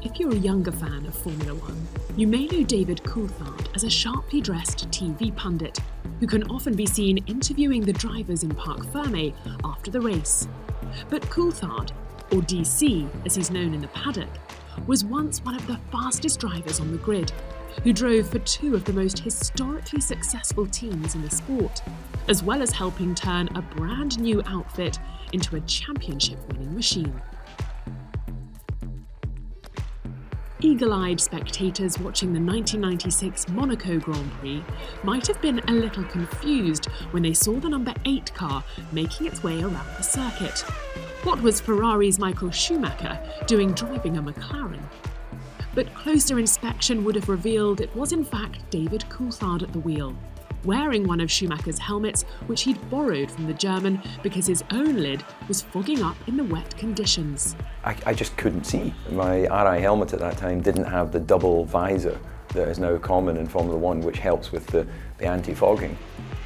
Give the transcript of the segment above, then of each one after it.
If you're a younger fan of Formula One, you may know David Coulthard as a sharply dressed TV pundit who can often be seen interviewing the drivers in Parc Fermé after the race. But Coulthard, or DC as he's known in the paddock, was once one of the fastest drivers on the grid, who drove for two of the most historically successful teams in the sport, as well as helping turn a brand new outfit into a championship-winning machine. Eagle-eyed spectators watching the 1996 Monaco Grand Prix might have been a little confused when they saw the number 8 car making its way around the circuit. What was Ferrari's Michael Schumacher doing driving a McLaren? But closer inspection would have revealed it was in fact David Coulthard at the wheel, wearing one of Schumacher's helmets which he'd borrowed from the German because his own lid was fogging up in the wet conditions. I just couldn't see. My RI helmet at that time didn't have the double visor that is now common in Formula One, which helps with the anti-fogging.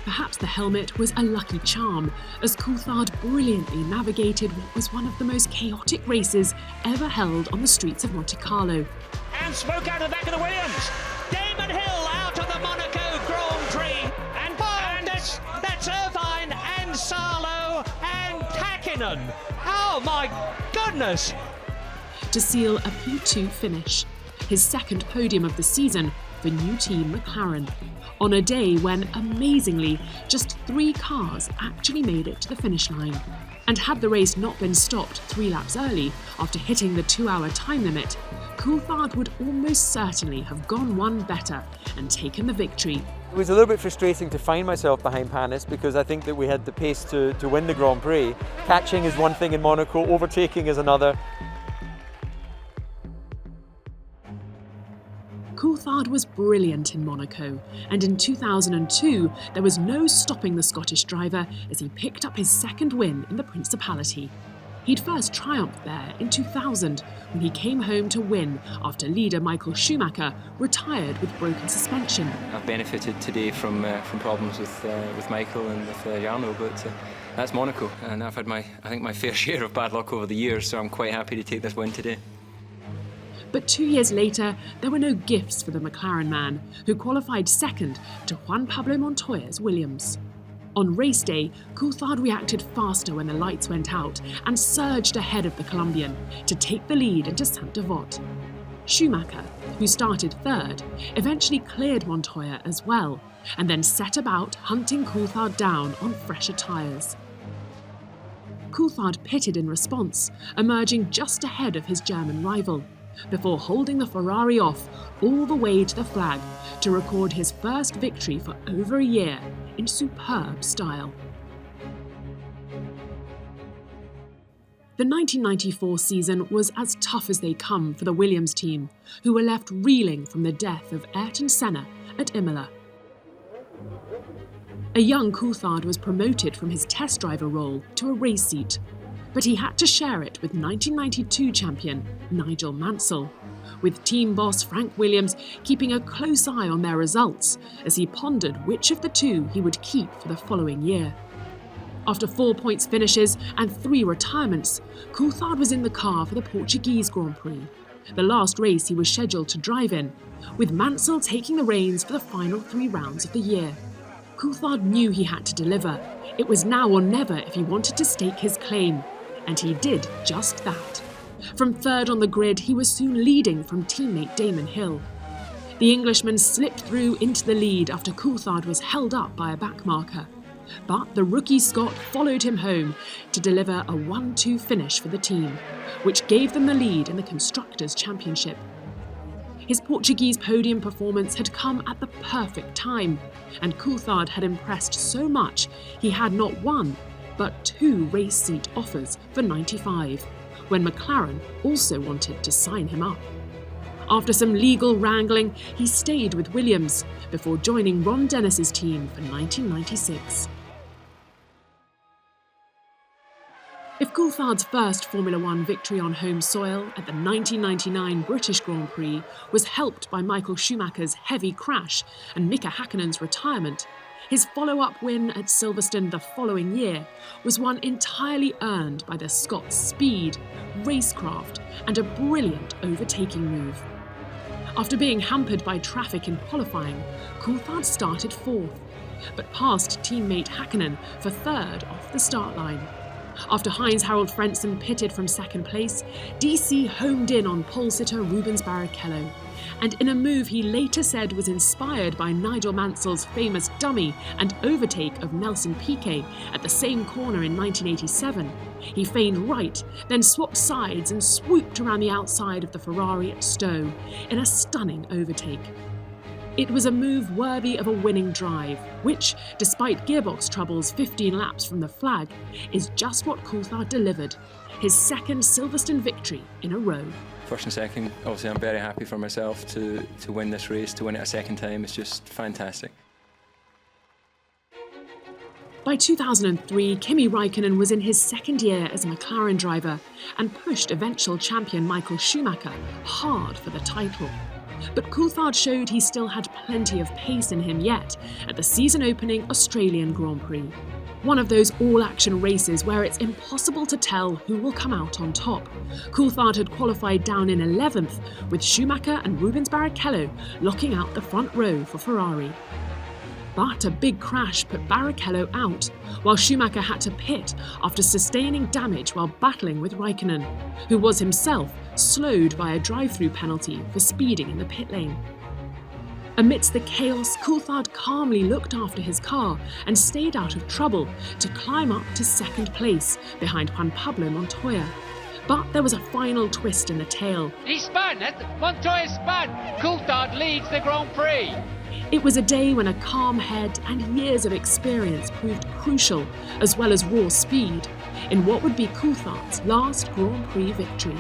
Perhaps the helmet was a lucky charm, as Coulthard brilliantly navigated what was one of the most chaotic races ever held on the streets of Monte Carlo. And smoke out of the back of the Williams. Damon Hill out of the Monaco Grand Prix. And that's Irvine and Salo and Hakkinen. Oh my goodness! To seal a P2 finish, his second podium of the season for new team McLaren, on a day when, amazingly, just 3 cars actually made it to the finish line. And had the race not been stopped 3 laps early after hitting the 2-hour time limit, Coulthard would almost certainly have gone one better and taken the victory. It was a little bit frustrating to find myself behind Panis because I think that we had the pace to win the Grand Prix. Catching is one thing in Monaco, overtaking is another. Coulthard was brilliant in Monaco, and in 2002 there was no stopping the Scottish driver as he picked up his second win in the Principality. He'd first triumphed there in 2000 when he came home to win after leader Michael Schumacher retired with broken suspension. I've benefited today from problems with Michael and with Jarno, but that's Monaco, and I've had I think my fair share of bad luck over the years, so I'm quite happy to take this win today. But 2 years later, there were no gifts for the McLaren man, who qualified second to Juan Pablo Montoya's Williams. On race day, Coulthard reacted faster when the lights went out and surged ahead of the Colombian to take the lead into Saint-Devote. Schumacher, who started third, eventually cleared Montoya as well, and then set about hunting Coulthard down on fresher tyres. Coulthard pitted in response, emerging just ahead of his German rival, before holding the Ferrari off all the way to the flag to record his first victory for over a year in superb style. The 1994 season was as tough as they come for the Williams team, who were left reeling from the death of Ayrton Senna at Imola. A young Coulthard was promoted from his test driver role to a race seat, but he had to share it with 1992 champion Nigel Mansell, with team boss Frank Williams keeping a close eye on their results as he pondered which of the two he would keep for the following year. After 4 points finishes and 3 retirements, Coulthard was in the car for the Portuguese Grand Prix, the last race he was scheduled to drive in, with Mansell taking the reins for the final 3 rounds of the year. Coulthard knew he had to deliver. It was now or never if he wanted to stake his claim. And he did just that. From third on the grid, he was soon leading from teammate Damon Hill. The Englishman slipped through into the lead after Coulthard was held up by a backmarker. But the rookie Scot followed him home to deliver a 1-2 finish for the team, which gave them the lead in the Constructors' Championship. His Portuguese podium performance had come at the perfect time, and Coulthard had impressed so much he had not one, but 2 race seat offers for 95, when McLaren also wanted to sign him up. After some legal wrangling, he stayed with Williams before joining Ron Dennis's team for 1996. If Coulthard's first Formula One victory on home soil at the 1999 British Grand Prix was helped by Michael Schumacher's heavy crash and Mika Häkkinen's retirement, his follow-up win at Silverstone the following year was one entirely earned by the Scot's speed, racecraft and a brilliant overtaking move. After being hampered by traffic in qualifying, Coulthard started fourth, but passed teammate Häkkinen for third off the start line. After Heinz-Harald Frentzen pitted from second place, DC homed in on pole sitter Rubens Barrichello, and in a move he later said was inspired by Nigel Mansell's famous dummy and overtake of Nelson Piquet at the same corner in 1987, he feigned right, then swapped sides and swooped around the outside of the Ferrari at Stowe in a stunning overtake. It was a move worthy of a winning drive, which, despite gearbox troubles 15 laps from the flag, is just what Coulthard delivered, his second Silverstone victory in a row. First and second, obviously I'm very happy for myself to win this race, to win it a second time. It's just fantastic. By 2003, Kimi Räikkönen was in his second year as a McLaren driver and pushed eventual champion Michael Schumacher hard for the title. But Coulthard showed he still had plenty of pace in him yet at the season-opening Australian Grand Prix. One of those all-action races where it's impossible to tell who will come out on top. Coulthard had qualified down in 11th, with Schumacher and Rubens Barrichello locking out the front row for Ferrari. But a big crash put Barrichello out, while Schumacher had to pit after sustaining damage while battling with Räikkönen, who was himself slowed by a drive-through penalty for speeding in the pit lane. Amidst the chaos, Coulthard calmly looked after his car and stayed out of trouble to climb up to second place behind Juan Pablo Montoya. But there was a final twist in the tale. He spun, Montoya spun. Coulthard leads the Grand Prix. It was a day when a calm head and years of experience proved crucial, as well as raw speed, in what would be Coulthard's last Grand Prix victory.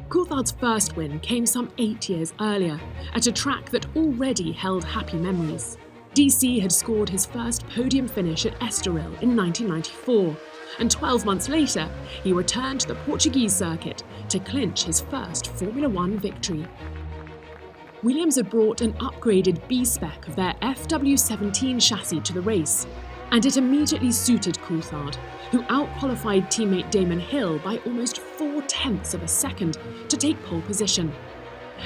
Coulthard's first win came some 8 years earlier, at a track that already held happy memories. DC had scored his first podium finish at Estoril in 1994, and 12 months later, he returned to the Portuguese circuit to clinch his first Formula One victory. Williams had brought an upgraded B-spec of their FW17 chassis to the race, and it immediately suited Coulthard, who outqualified teammate Damon Hill by almost 0.4 of a second to take pole position.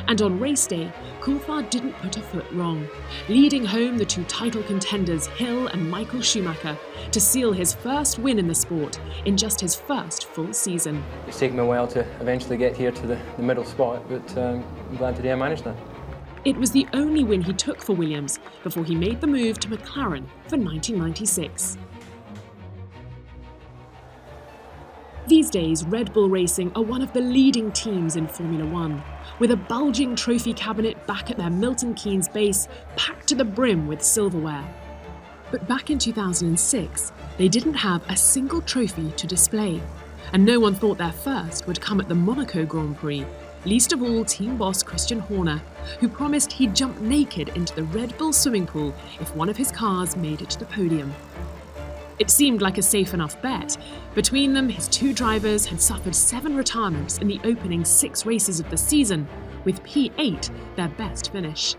And on race day, Coulthard didn't put a foot wrong, leading home the two title contenders Hill and Michael Schumacher to seal his first win in the sport in just his first full season. It's taken me a while to eventually get here to the middle spot, but I'm glad today I managed that. It was the only win he took for Williams before he made the move to McLaren for 1996. These days, Red Bull Racing are one of the leading teams in Formula One, with a bulging trophy cabinet back at their Milton Keynes base packed to the brim with silverware. But back in 2006, they didn't have a single trophy to display, and no one thought their first would come at the Monaco Grand Prix, least of all team boss Christian Horner, who promised he'd jump naked into the Red Bull swimming pool if one of his cars made it to the podium. It seemed like a safe enough bet. Between them, his two drivers had suffered 7 retirements in the opening 6 races of the season, with P8 their best finish.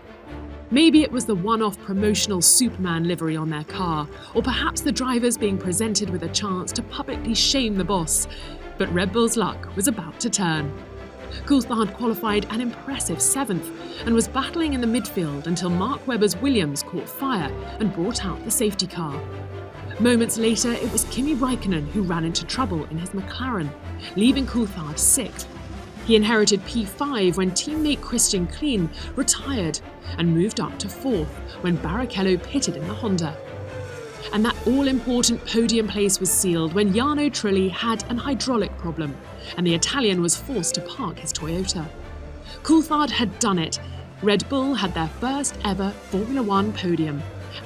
Maybe it was the one-off promotional Superman livery on their car, or perhaps the drivers being presented with a chance to publicly shame the boss. But Red Bull's luck was about to turn. Coulthard qualified an impressive 7th and was battling in the midfield until Mark Webber's Williams caught fire and brought out the safety car. Moments later, it was Kimi Räikkönen who ran into trouble in his McLaren, leaving Coulthard 6th. He inherited P5 when teammate Christian Klein retired and moved up to 4th when Barrichello pitted in the Honda. And that all-important podium place was sealed when Jarno Trulli had an hydraulic problem and the Italian was forced to park his Toyota. Coulthard had done it. Red Bull had their first ever Formula One podium,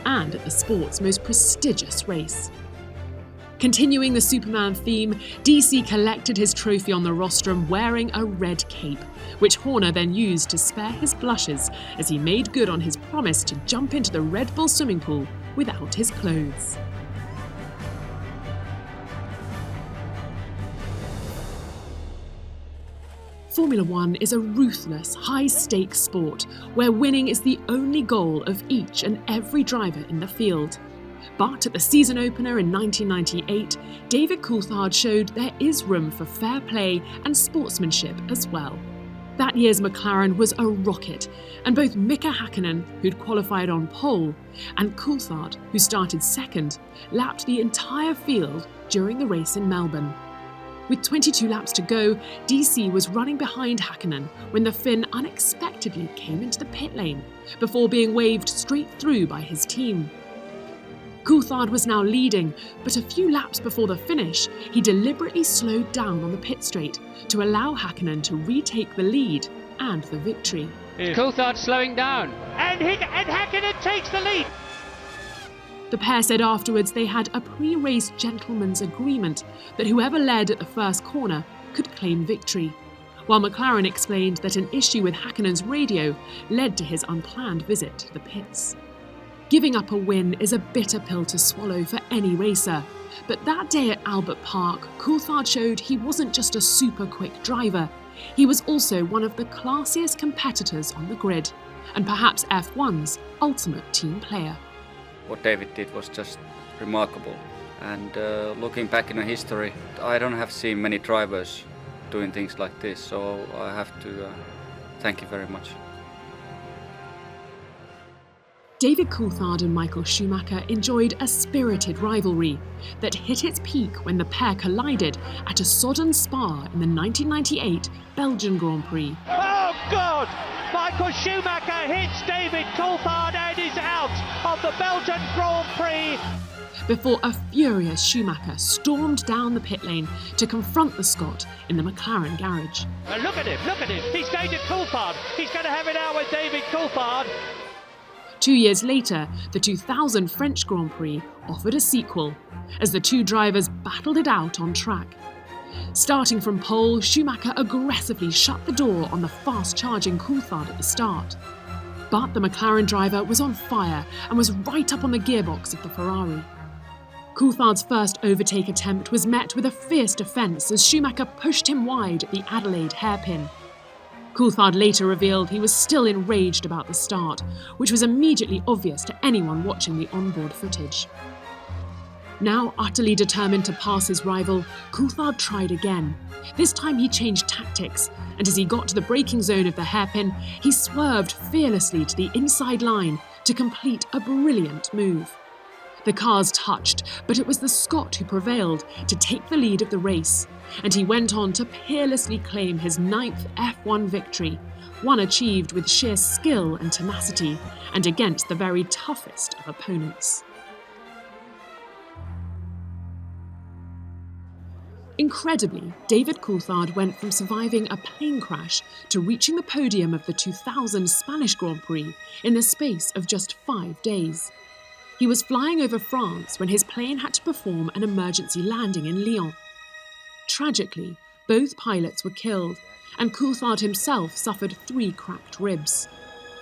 and at the sport's most prestigious race. Continuing the Superman theme, DC collected his trophy on the rostrum wearing a red cape, which Horner then used to spare his blushes as he made good on his promise to jump into the Red Bull swimming pool without his clothes. Formula One is a ruthless, high-stakes sport where winning is the only goal of each and every driver in the field. But at the season opener in 1998, David Coulthard showed there is room for fair play and sportsmanship as well. That year's McLaren was a rocket, and both Mika Häkkinen, who'd qualified on pole, and Coulthard, who started second, lapped the entire field during the race in Melbourne. With 22 laps to go, DC was running behind Häkkinen when the Finn unexpectedly came into the pit lane, before being waved straight through by his team. Coulthard was now leading, but a few laps before the finish, he deliberately slowed down on the pit straight to allow Häkkinen to retake the lead and the victory. Coulthard slowing down, and Häkkinen takes the lead. The pair said afterwards they had a pre-race gentleman's agreement that whoever led at the first corner could claim victory, while McLaren explained that an issue with Häkkinen's radio led to his unplanned visit to the pits. Giving up a win is a bitter pill to swallow for any racer, but that day at Albert Park, Coulthard showed he wasn't just a super quick driver, he was also one of the classiest competitors on the grid, and perhaps F1's ultimate team player. What David did was just remarkable, and looking back in history, I don't have seen many drivers doing things like this, so I have to thank you very much. David Coulthard and Michael Schumacher enjoyed a spirited rivalry that hit its peak when the pair collided at a sodden Spa in the 1998 Belgian Grand Prix. Oh God! Michael Schumacher hits David Coulthard and is out of the Belgian Grand Prix. Before a furious Schumacher stormed down the pit lane to confront the Scot in the McLaren garage. Look at him, he's David Coulthard. He's going to have it out with David Coulthard. 2 years later, the 2000 French Grand Prix offered a sequel, as the two drivers battled it out on track. Starting from pole, Schumacher aggressively shut the door on the fast-charging Coulthard at the start. But the McLaren driver was on fire and was right up on the gearbox of the Ferrari. Coulthard's first overtake attempt was met with a fierce defence as Schumacher pushed him wide at the Adelaide hairpin. Coulthard later revealed he was still enraged about the start, which was immediately obvious to anyone watching the onboard footage. Now utterly determined to pass his rival, Coulthard tried again. This time he changed tactics, and as he got to the braking zone of the hairpin, he swerved fearlessly to the inside line to complete a brilliant move. The cars touched, but it was the Scot who prevailed to take the lead of the race, and he went on to peerlessly claim his 9th F1 victory, one achieved with sheer skill and tenacity, and against the very toughest of opponents. Incredibly, David Coulthard went from surviving a plane crash to reaching the podium of the 2000 Spanish Grand Prix in the space of just 5 days. He was flying over France when his plane had to perform an emergency landing in Lyon. Tragically, both pilots were killed, and Coulthard himself suffered 3 cracked ribs.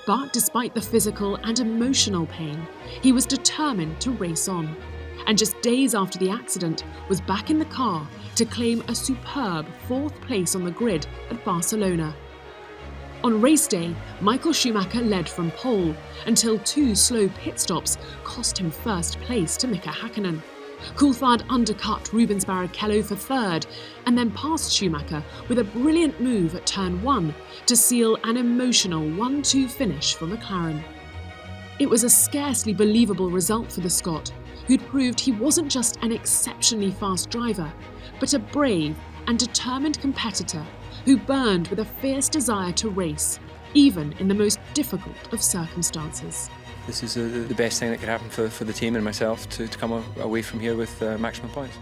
But despite the physical and emotional pain, he was determined to race on, and just days after the accident was back in the car to claim a superb 4th place on the grid at Barcelona. On race day, Michael Schumacher led from pole until 2 slow pit stops cost him first place to Mika Häkkinen. Coulthard undercut Rubens Barrichello for 3rd and then passed Schumacher with a brilliant move at turn 1 to seal an emotional 1-2 finish for McLaren. It was a scarcely believable result for the Scot, who'd proved he wasn't just an exceptionally fast driver, but a brave and determined competitor who burned with a fierce desire to race, even in the most difficult of circumstances. This is the best thing that could happen for the team and myself to come away from here with maximum points.